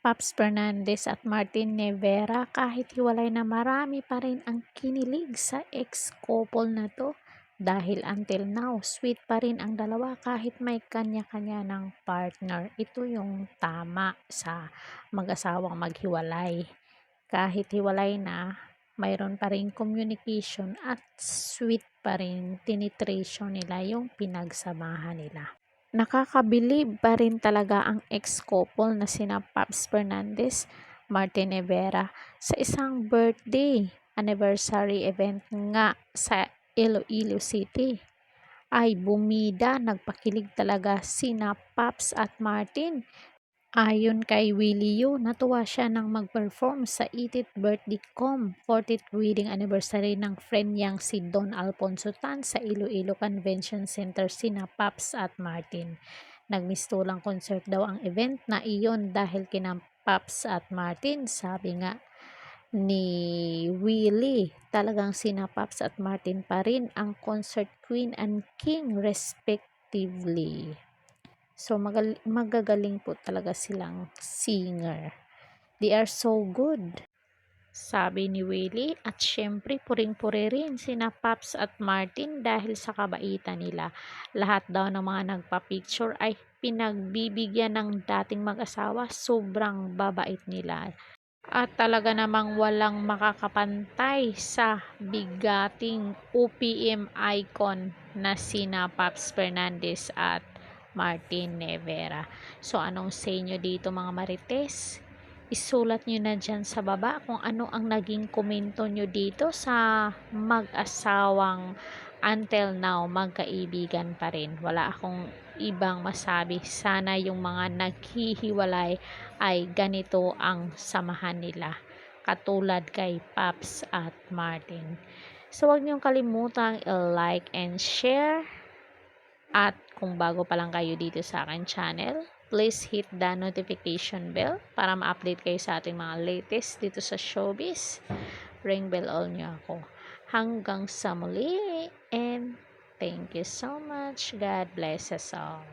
Paps Fernandez at Martin Nevera kahit hiwalay na marami pa rin ang kinilig sa ex-couple na to dahil until now sweet pa rin ang dalawa kahit may kanya-kanya ng partner. Ito yung tama sa mag-asawang maghiwalay. Kahit hiwalay na, mayroon pa rin communication at sweet pa rin tinitration nila yung pinagsamahan nila. Nakakabilib pa rin talaga ang ex-couple na sina Paps Fernandez, Martin Nevera sa isang birthday anniversary event nga sa Iloilo City. Ay bumida, nagpakilig talaga sina Paps at Martin. Ayon kay Willie Yu, natuwa siya nang mag-perform sa 80th birthday 40th wedding anniversary ng friend niyang si Don Alfonso Tan sa Iloilo Convention Center sina Paps at Martin. Nagmistulang concert daw ang event na iyon dahil kina Paps at Martin, sabi nga ni Willie, talagang sina Paps at Martin pa rin ang concert queen and king respectively. So, magagaling po talaga silang singer. They are so good, sabi ni Willie. At syempre, puring-puri rin sina Paps at Martin dahil sa kabaitan nila. Lahat daw ng mga nagpa-picture ay pinagbibigyan ng dating mag-asawa. Sobrang babait nila. At talaga namang walang makakapantay sa bigating OPM icon na sina Paps Fernandez at Martin Nevera. So, anong say nyo dito mga marites? Isulat nyo na dyan sa baba kung ano ang naging komento nyo dito sa mag-asawang until now magkaibigan pa rin. Wala akong ibang masabi. Sana yung mga naghihiwalay ay ganito ang samahan nila. Katulad kay Paps at Martin. So, huwag niyong kalimutang i-like and share. At kung bago pa lang kayo dito sa akin channel, please hit the notification bell para ma-update kayo sa ating mga latest dito sa showbiz. Ring bell all nyo ako. Hanggang sa muli and thank you so much. God bless us all.